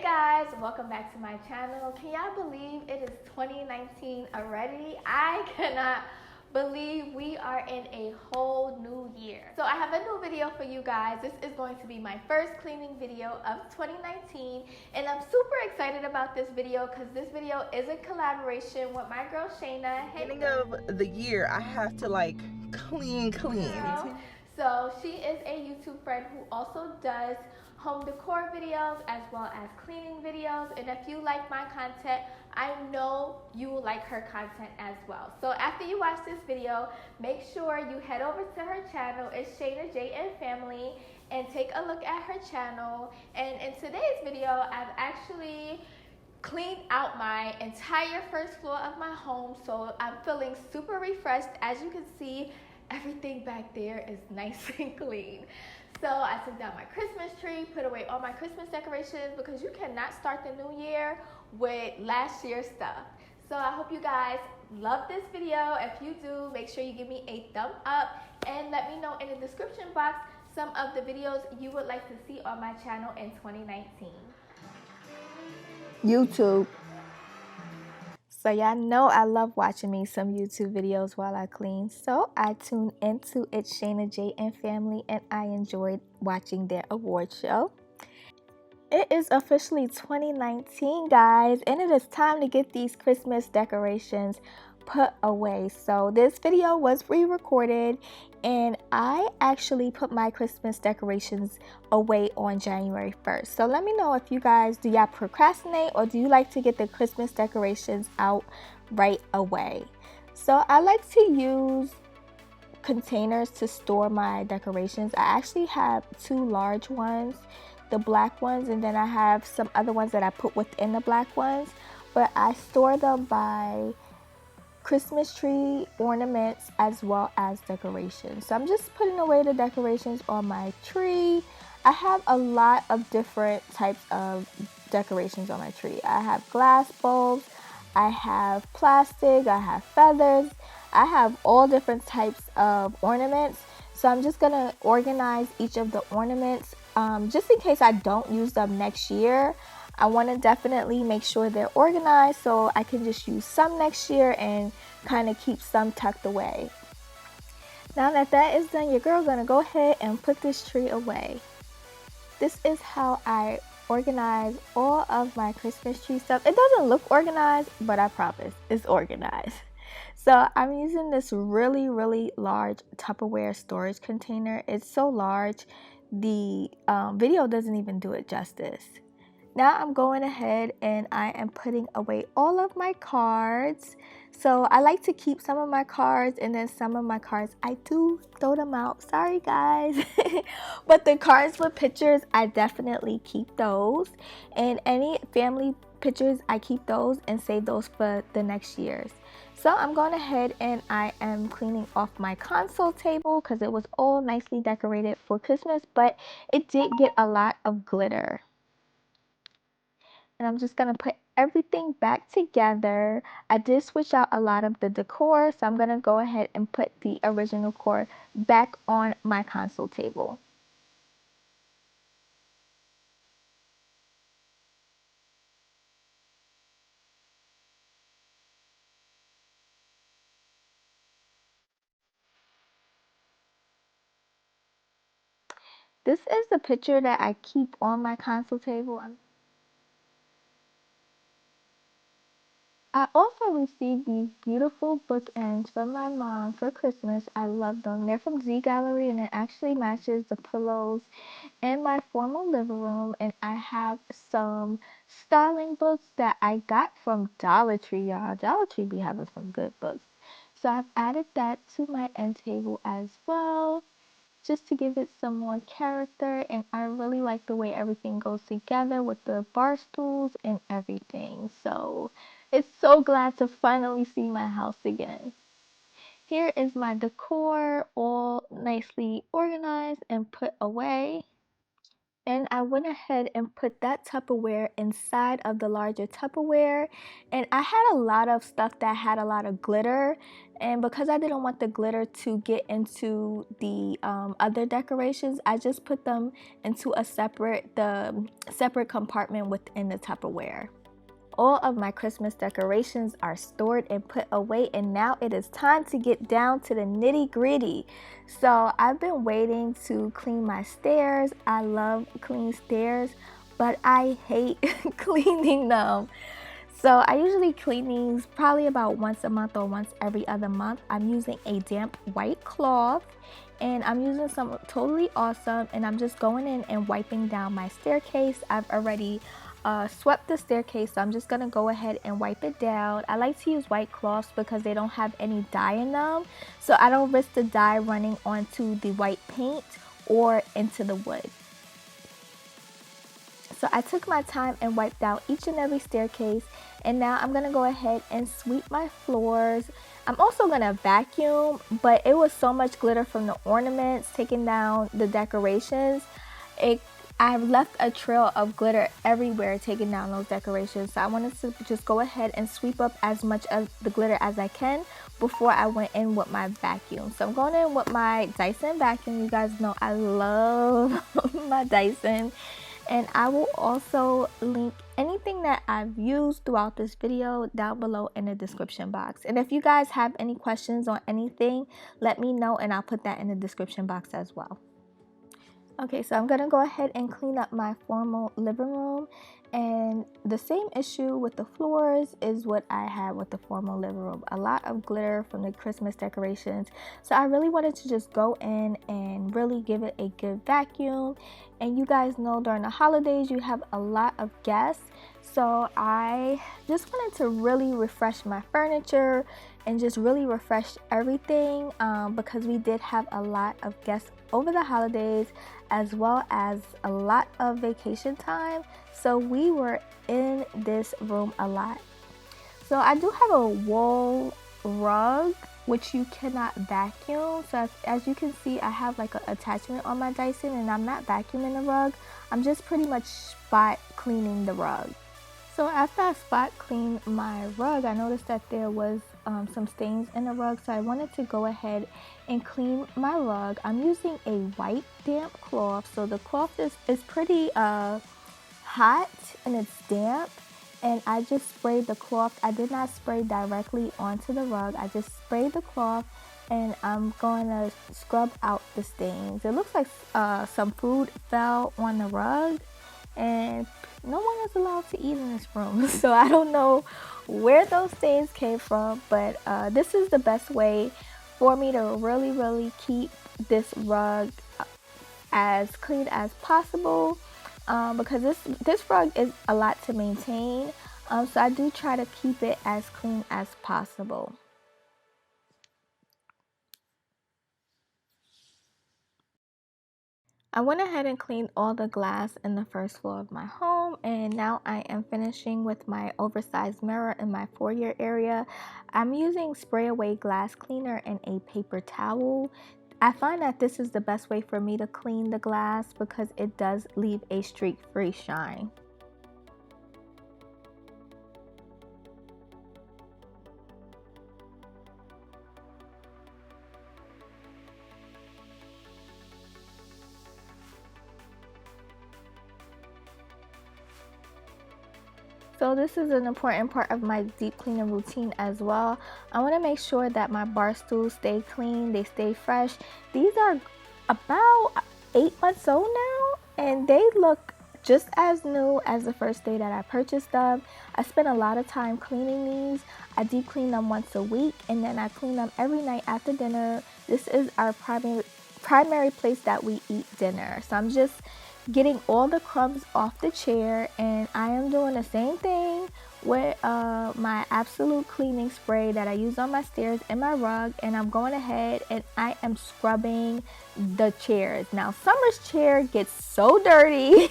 Hey guys, welcome back to my channel. Can y'all believe it is 2019 already? I cannot believe we are in a whole new year. So I have a new video for you guys. This is going to be my first cleaning video of 2019 and I'm super excited about this video because this video is a collaboration with my girl Shana. Beginning of the year, I have to like clean. So she is a YouTube friend who also does home decor videos as well as cleaning videos, and if you like my content, I know you will like her content as well. So after you watch this video, make sure you head over to her channel. It's SHANAJAY&FAMILY, and take a look at her channel. And in today's video, I've actually cleaned out my entire first floor of my home, so I'm feeling super refreshed. As you can see, everything back there is nice and clean. So I took down my Christmas tree, put away all my Christmas decorations because you cannot start the new year with last year's stuff. So I hope you guys love this video. If you do, make sure you give me a thumb up and let me know in the description box some of the videos you would like to see on my channel in 2019. YouTube. So y'all know I love watching me some YouTube videos while I clean. So I tuned into It's SHANAJAY&FAMILY and I enjoyed watching their award show. It is officially 2019, guys, and it is time to get these Christmas decorations put away. So this video was re-recorded and I actually put my Christmas decorations away on January 1st. So let me know if you guys, do y'all procrastinate or do you like to get the Christmas decorations out right away? So I like to use containers to store my decorations. I actually have two large ones, the black ones, and then I have some other ones that I put within the black ones, but I store them by Christmas tree ornaments as well as decorations. So I'm just putting away the decorations on my tree. I have a lot of different types of decorations on my tree. I have glass bulbs, I have plastic, I have feathers, I have all different types of ornaments. So I'm just gonna organize each of the ornaments just in case I don't use them next year. I want to definitely make sure they're organized so I can just use some next year and kind of keep some tucked away. Now that that is done, your girl's gonna go ahead and put this tree away. This is how I organize all of my Christmas tree stuff. It doesn't look organized, but I promise it's organized. So I'm using this really large Tupperware storage container. It's so large, the video doesn't even do it justice. Now I'm going ahead and I am putting away all of my cards. So I like to keep some of my cards, and then some of my cards I do throw them out. Sorry guys. But the cards with pictures, I definitely keep those. And any family pictures, I keep those and save those for the next year's. So I'm going ahead and I am cleaning off my console table because it was all nicely decorated for Christmas, but it did get a lot of glitter. And I'm just going to put everything back together. I did switch out a lot of the decor, so I'm going to go ahead and put the original decor back on my console table. This is the picture that I keep on my console table. I also received these beautiful bookends from my mom for Christmas. I love them. They're from Z Gallery and it actually matches the pillows in my formal living room. And I have some styling books that I got from Dollar Tree, y'all. Dollar Tree be having some good books. So I've added that to my end table as well, just to give it some more character. And I really like the way everything goes together with the bar stools and everything. So it's so glad to finally see my house again. Here is my decor all nicely organized and put away. And I went ahead and put that Tupperware inside of the larger Tupperware. And I had a lot of stuff that had a lot of glitter. And because I didn't want the glitter to get into the other decorations, I just put them into a separate compartment within the Tupperware. All of my Christmas decorations are stored and put away, and now it is time to get down to the nitty gritty. So I've been waiting to clean my stairs. I love clean stairs, but I hate cleaning them. So I usually clean these probably about once a month or once every other month. I'm using a damp white cloth, and I'm using some Totally Awesome, and I'm just going in and wiping down my staircase. I've already swept the staircase, so I'm just gonna go ahead and wipe it down. I like to use white cloths because they don't have any dye in them, so I don't risk the dye running onto the white paint or into the wood. So I took my time and wiped out each and every staircase, and now I'm gonna go ahead and sweep my floors. I'm also gonna vacuum, but it was so much glitter from the ornaments taking down the decorations. I've left a trail of glitter everywhere taking down those decorations, so I wanted to just go ahead and sweep up as much of the glitter as I can before I went in with my vacuum. So I'm going in with my Dyson vacuum. You guys know I love my Dyson. And I will also link anything that I've used throughout this video down below in the description box. And if you guys have any questions on anything, let me know and I'll put that in the description box as well. Okay, so I'm gonna go ahead and clean up my formal living room, and the same issue with the floors is what I had with the formal living room. A lot of glitter from the Christmas decorations. So I really wanted to just go in and really give it a good vacuum. And you guys know during the holidays you have a lot of guests. So I just wanted to really refresh my furniture and just really refresh everything because we did have a lot of guests over the holidays, as well as a lot of vacation time. So we were in this room a lot. So I do have a wool rug which you cannot vacuum. So as you can see, I have like an attachment on my Dyson, and I'm not vacuuming the rug. I'm just pretty much spot cleaning the rug. So after I spot cleaned my rug, I noticed that there was some stains in the rug, so I wanted to go ahead and clean my rug. I'm using a white damp cloth, so the cloth is pretty hot and it's damp, and I just sprayed the cloth. I did not spray directly onto the rug. I just sprayed the cloth, and I'm going to scrub out the stains. It looks like some food fell on the rug, and no one is allowed to eat in this room. So I don't know where those stains came from, but this is the best way for me to really keep this rug as clean as possible, because this rug is a lot to maintain. So I do try to keep it as clean as possible. I went ahead and cleaned all the glass in the first floor of my home, and now I am finishing with my oversized mirror in my foyer area. I'm using spray away glass cleaner and a paper towel. I find that this is the best way for me to clean the glass because it does leave a streak-free shine. So this is an important part of my deep cleaning routine as well. I want to make sure that my bar stools stay clean, they stay fresh. These are about 8 months old now, and they look just as new as the first day that I purchased them. I spend a lot of time cleaning these. I deep clean them once a week, and then I clean them every night after dinner. This is our primary place that we eat dinner. So I'm just getting all the crumbs off the chair, and I am doing the same thing with my absolute cleaning spray that I use on my stairs and my rug, and I'm going ahead and I am scrubbing the chairs. Now Summer's chair gets so dirty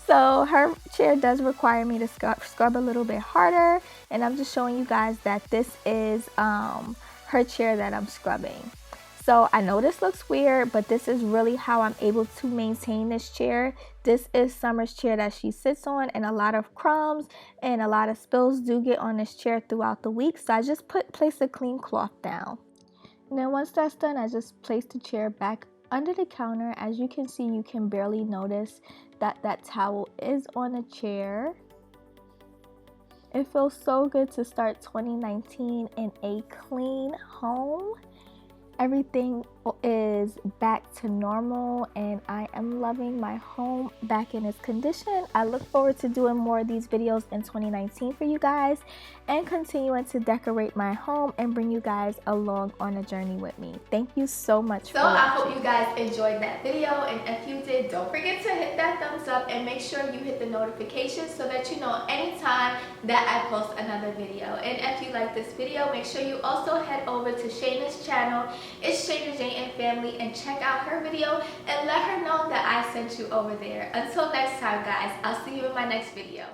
so her chair does require me to scrub a little bit harder, and I'm just showing you guys that this is her chair that I'm scrubbing. So I know this looks weird, but this is really how I'm able to maintain this chair. This is Summer's chair that she sits on, and a lot of crumbs and a lot of spills do get on this chair throughout the week. So I just place a clean cloth down. And then once that's done, I just place the chair back under the counter. As you can see, you can barely notice that that towel is on the chair. It feels so good to start 2019 in a clean home. Everything is back to normal and I am loving my home back in its condition. I look forward to doing more of these videos in 2019 for you guys and continuing to decorate my home and bring you guys along on a journey with me. Thank you so much for watching. I hope you guys enjoyed that video, and if you did, don't forget to hit that thumbs up and make sure you hit the notifications so that you know anytime that I post another video. And if you like this video, make sure you also head over to Shana's channel. It's SHANAJAY&FAMILY, and check out her video and let her know that I sent you over there. Until next time, guys, I'll see you in my next video.